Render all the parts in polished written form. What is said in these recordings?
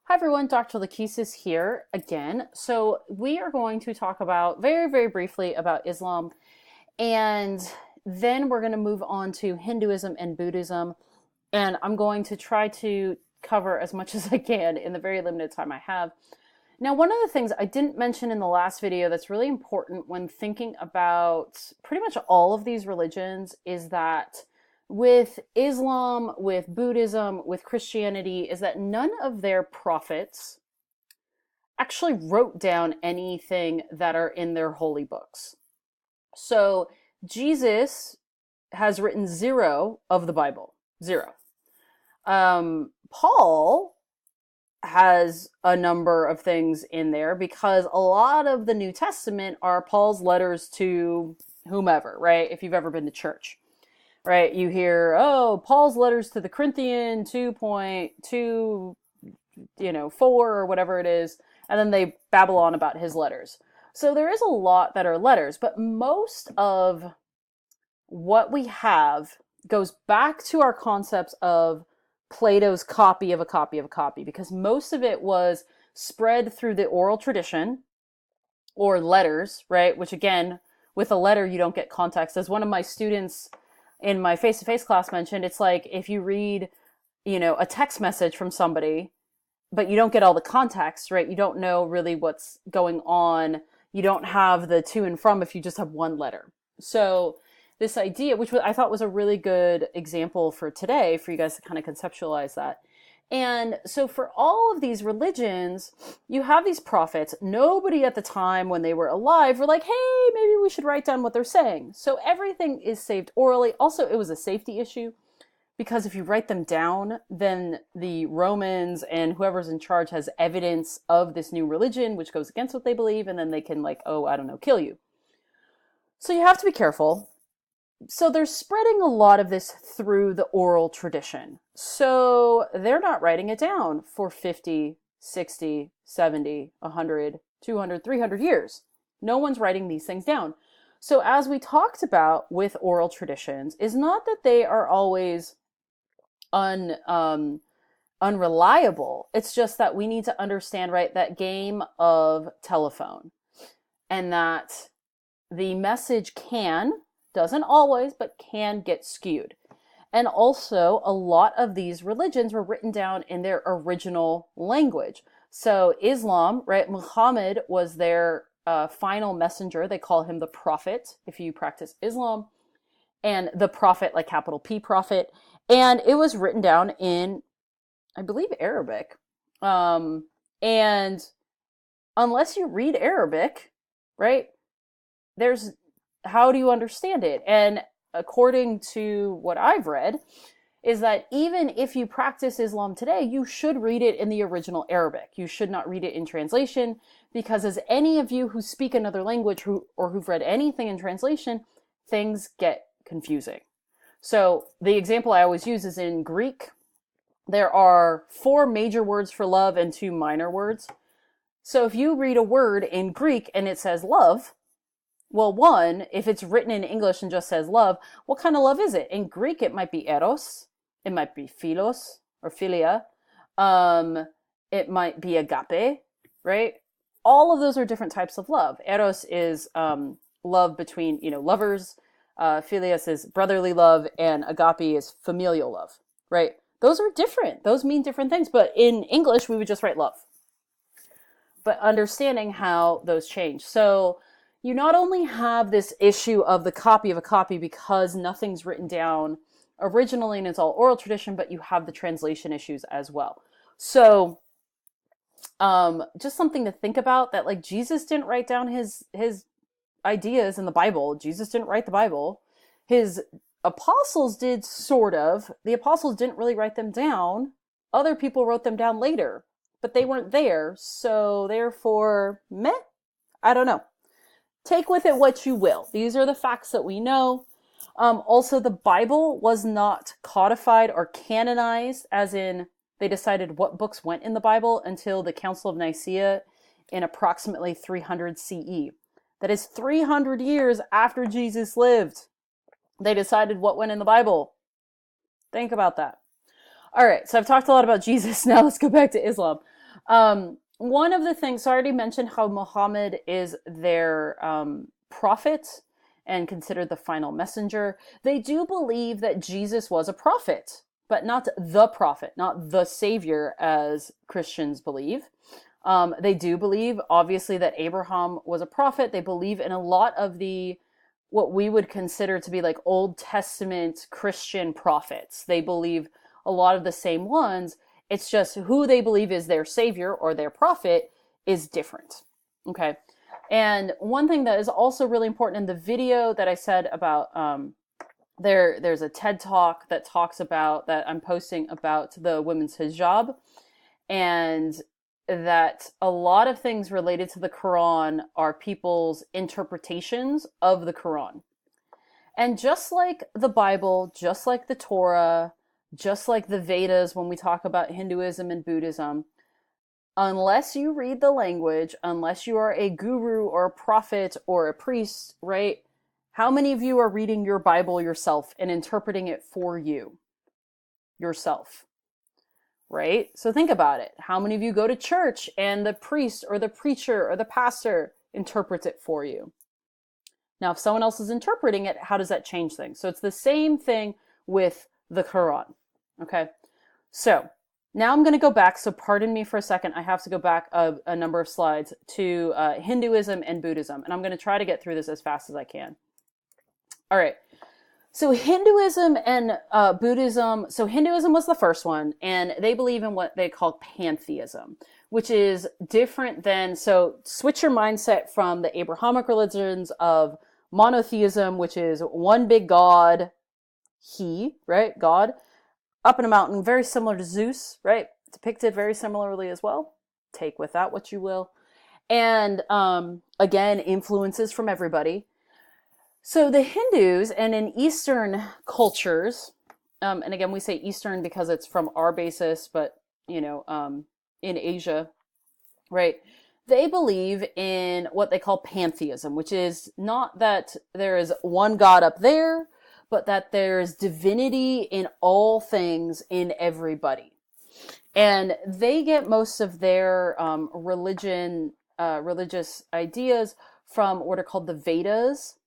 Hi everyone, Dr. Lakesis here again. So we are going to talk about very, very briefly about Islam, and then we're going to move on to Hinduism and Buddhism. And I'm going to try to cover as much as I can in the very limited time I have. Now, one of the things I didn't mention in the last video that's really important when thinking about pretty much all of these religions is that with Islam, with Buddhism, with Christianity, is that none of their prophets actually wrote down anything that are in their holy books. So Jesus has written zero of the Bible. Zero. Paul has a number of things in there because a lot of the New Testament are Paul's letters to whomever, right? If you've ever been to church, right? You hear, oh, Paul's letters to the Corinthian 2.2, 4 or whatever it is, and then they babble on about his letters. So there is a lot that are letters, but most of what we have goes back to our concepts of Plato's copy of a copy of a copy, because most of it was spread through the oral tradition or letters, right? Which again, with a letter, you don't get context. As one of my students in my face-to-face class mentioned, it's like if you read, a text message from somebody, but you don't get all the context, right? You don't know really what's going on. You don't have the to and from if you just have one letter. So this idea, which I thought was a really good example for today, for you guys to kind of conceptualize that. And so for all of these religions, you have these prophets. Nobody at the time when they were alive were like, hey, maybe we should write down what they're saying. So everything is saved orally. Also, it was a safety issue because if you write them down, then the Romans and whoever's in charge has evidence of this new religion, which goes against what they believe, and then they can kill you. So you have to be careful. So they're spreading a lot of this through the oral tradition. So they're not writing it down for 50, 60, 70, 100, 200, 300 years. No one's writing these things down. So as we talked about with oral traditions, is not that they are always unreliable. It's just that we need to understand, right, that game of telephone, and that the message doesn't always, but can get skewed. And also, a lot of these religions were written down in their original language. So Islam, right, Muhammad was their final messenger. They call him the prophet if you practice Islam. And the prophet, like capital P prophet. And it was written down in, I believe, Arabic. And unless you read Arabic, right, how do you understand it? And according to what I've read, is that even if you practice Islam today, you should read it in the original Arabic. You should not read it in translation, because as any of you who speak another language or who've read anything in translation, things get confusing. So the example I always use is in Greek. There are 4 major words for love and 2 minor words. So if you read a word in Greek and it says love, well, one, if it's written in English and just says love, what kind of love is it? In Greek, it might be eros, it might be philos or philia, it might be agape, right? All of those are different types of love. Eros is love between, lovers. Philias is brotherly love, and agape is familial love, right? Those are different. Those mean different things, but in English, we would just write love. But understanding how those change. So you not only have this issue of the copy of a copy because nothing's written down originally and it's all oral tradition, but you have the translation issues as well. So just something to think about, that like Jesus didn't write down his ideas in the Bible. Jesus didn't write the Bible. His apostles did, sort of. The apostles didn't really write them down. Other people wrote them down later, but they weren't there. So therefore, I don't know. Take with it what you will. These are the facts that we know. Also, the Bible was not codified or canonized, as in they decided what books went in the Bible, until the Council of Nicaea in approximately 300 CE. That is 300 years after Jesus lived. They decided what went in the Bible. Think about that. All right, so I've talked a lot about Jesus. Now let's go back to Islam. One of the things, so I already mentioned how Muhammad is their prophet and considered the final messenger. They do believe that Jesus was a prophet, but not the prophet, not the savior, as Christians believe. They do believe, obviously, that Abraham was a prophet. They believe in a lot of the what we would consider to be like Old Testament Christian prophets. They believe a lot of the same ones. It's just who they believe is their savior or their prophet is different. Okay. And one thing that is also really important in the video that I said about there's a TED talk that talks about that I'm posting about the women's hijab, and that a lot of things related to the Quran are people's interpretations of the Quran. And just like the Bible, just like the Torah, just like the Vedas when we talk about Hinduism and Buddhism, unless you read the language, unless you are a guru or a prophet or a priest, right? How many of you are reading your Bible yourself and interpreting it for you yourself? Right? So think about it. How many of you go to church and the priest or the preacher or the pastor interprets it for you? Now, if someone else is interpreting it, how does that change things? So it's the same thing with the Quran. Okay. So now I'm going to go back. So pardon me for a second. I have to go back a number of slides to Hinduism and Buddhism. And I'm going to try to get through this as fast as I can. All right. So Hinduism and Buddhism, so Hinduism was the first one, and they believe in what they call pantheism, which is different than, so switch your mindset from the Abrahamic religions of monotheism, which is one big God, he, right, God, up in a mountain, very similar to Zeus, right, depicted very similarly as well. Take with that what you will. And again, influences from everybody. So the Hindus, and in Eastern cultures, and again, we say Eastern because it's from our basis, but, in Asia, right? They believe in what they call pantheism, which is not that there is one God up there, but that there's divinity in all things in everybody. And they get most of their religious ideas from what are called the Vedas,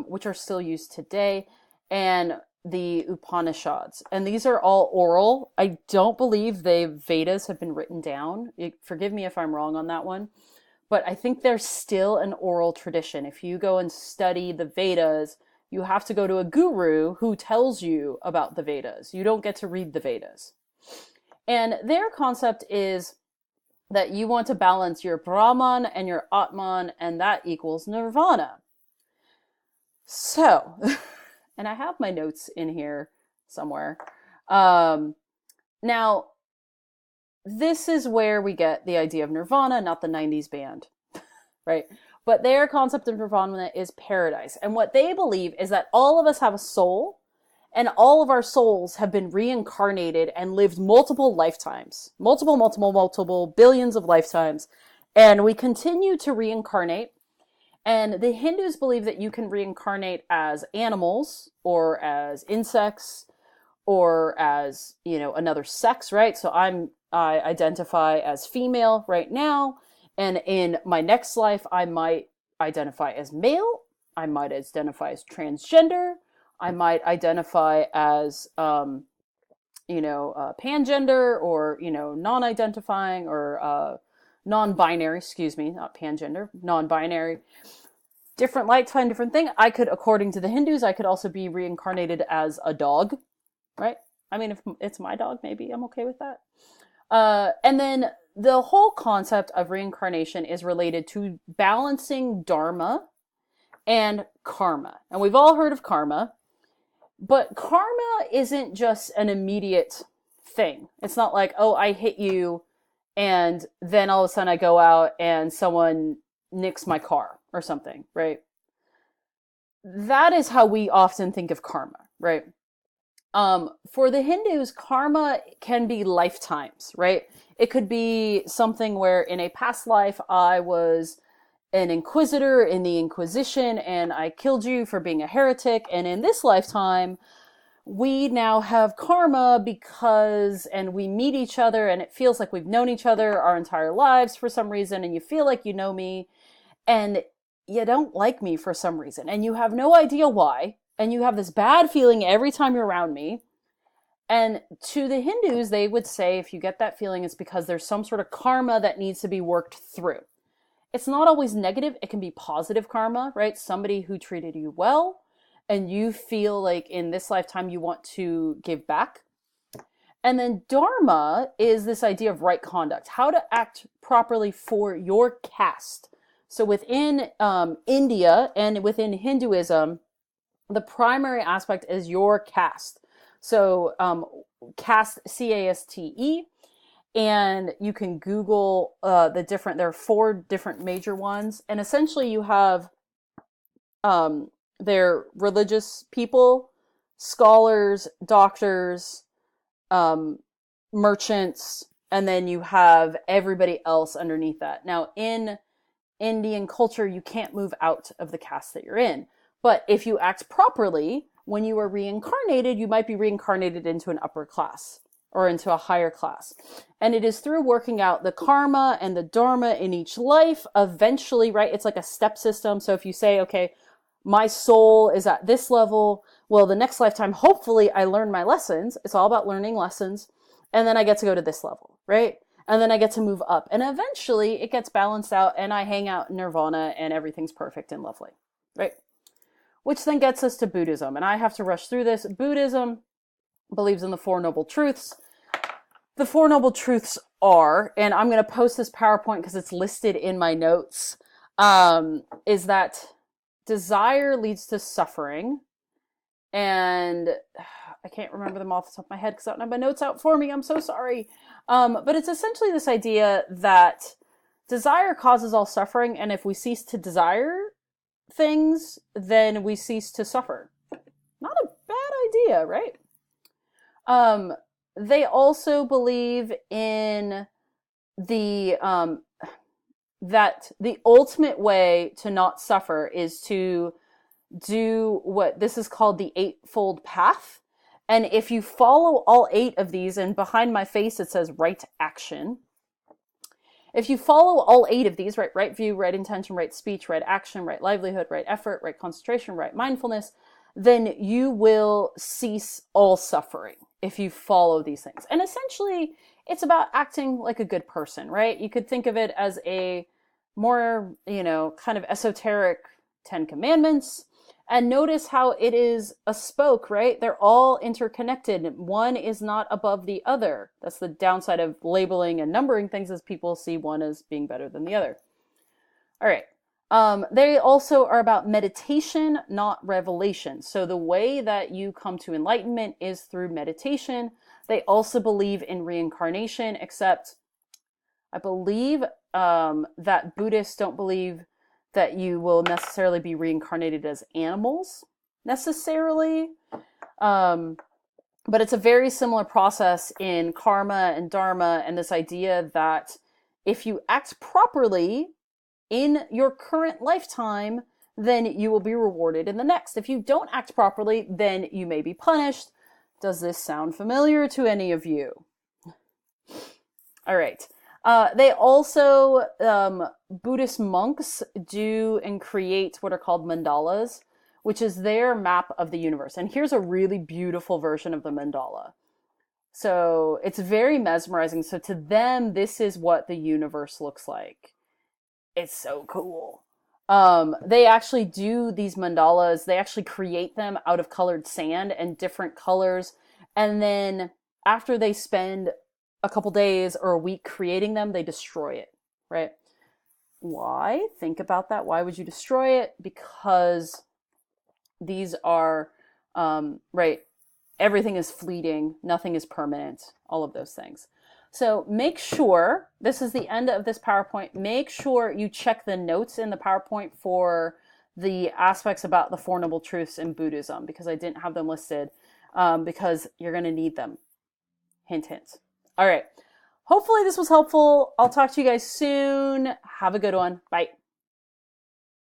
which are still used today, and the Upanishads. And these are all oral. I don't believe the Vedas have been written down. Forgive me if I'm wrong on that one. But I think there's still an oral tradition. If you go and study the Vedas, you have to go to a guru who tells you about the Vedas. You don't get to read the Vedas. And their concept is that you want to balance your Brahman and your Atman, and that equals nirvana. So, and I have my notes in here somewhere. Now, this is where we get the idea of nirvana, not the 90s band, right? But their concept of nirvana is paradise. And what they believe is that all of us have a soul, and all of our souls have been reincarnated and lived multiple lifetimes, multiple billions of lifetimes. And we continue to reincarnate. And the Hindus believe that you can reincarnate as animals or as insects or as, another sex, right? So I identify as female right now. And in my next life, I might identify as male. I might identify as transgender. I might identify as, pangender or, non-identifying or non-binary, excuse me, not pangender, non-binary. Different lifetime, different thing. I could, according to the Hindus, I could also be reincarnated as a dog, right? I mean, if it's my dog, maybe I'm okay with that. And then the whole concept of reincarnation is related to balancing dharma and karma. And we've all heard of karma, but karma isn't just an immediate thing. It's not like, oh, I hit you, and then all of a sudden I go out and someone nicks my car or something, right? That is how we often think of karma, right? For the Hindus, karma can be lifetimes, right? It could be something where in a past life I was an inquisitor in the Inquisition and I killed you for being a heretic, and in this lifetime we now have karma because, and we meet each other and it feels like we've known each other our entire lives for some reason, and you feel like you know me, and you don't like me for some reason, and you have no idea why, and you have this bad feeling every time you're around me. And to the Hindus, they would say if you get that feeling, it's because there's some sort of karma that needs to be worked through. It's not always negative. It can be positive karma, right? Somebody who treated you well, and you feel like in this lifetime you want to give back. And then dharma is this idea of right conduct, how to act properly for your caste. So within India and within Hinduism, the primary aspect is your caste. So caste, C-A-S-T-E, and you can Google there are 4 different major ones. And essentially you have they're religious people, scholars, doctors, merchants, and then you have everybody else underneath that. Now, in Indian culture, you can't move out of the caste that you're in. But if you act properly, when you are reincarnated, you might be reincarnated into an upper class or into a higher class. And it is through working out the karma and the dharma in each life, eventually, right? It's like a step system. So if you say, okay, my soul is at this level, well, the next lifetime, hopefully I learn my lessons. It's all about learning lessons. And then I get to go to this level, right? And then I get to move up. And eventually it gets balanced out and I hang out in nirvana and everything's perfect and lovely, right? Which then gets us to Buddhism. And I have to rush through this. Buddhism believes in the Four Noble Truths. The Four Noble Truths are, and I'm going to post this PowerPoint because it's listed in my notes, is that desire leads to suffering. And I can't remember them off the top of my head because I don't have my notes out for me. I'm so sorry. But it's essentially this idea that desire causes all suffering. And if we cease to desire things, then we cease to suffer. Not a bad idea, right? They also believe in the that the ultimate way to not suffer is to do what this is called the Eightfold Path. And if you follow all 8 of these, and behind my face it says right action. If you follow all 8 of these, right view, right intention, right speech, right action, right livelihood, right effort, right concentration, right mindfulness, then you will cease all suffering if you follow these things. And essentially, it's about acting like a good person, right? You could think of it as a more, kind of esoteric 10 Commandments. And notice how it is a spoke, right? They're all interconnected. One is not above the other. That's the downside of labeling and numbering things, as people see one as being better than the other. All right. They also are about meditation, not revelation. So the way that you come to enlightenment is through meditation. They also believe in reincarnation, except I believe that Buddhists don't believe that you will necessarily be reincarnated as animals, necessarily. But it's a very similar process in karma and dharma, and this idea that if you act properly in your current lifetime, then you will be rewarded in the next. If you don't act properly, then you may be punished. Does this sound familiar to any of you? All right. They also, Buddhist monks do and create what are called mandalas, which is their map of the universe. And here's a really beautiful version of the mandala. So it's very mesmerizing. So to them, this is what the universe looks like. It's so cool. They actually do these mandalas. They actually create them out of colored sand and different colors. And then after they spend a couple days or a week creating them, they destroy it, right? Why? Think about that. Why would you destroy it? Because these are, right, everything is fleeting, nothing is permanent, all of those things. So make sure, this is the end of this PowerPoint, make sure you check the notes in the PowerPoint for the aspects about the Four Noble Truths in Buddhism, because I didn't have them listed, because you're going to need them. Hint, hint. All right. Hopefully this was helpful. I'll talk to you guys soon. Have a good one. Bye.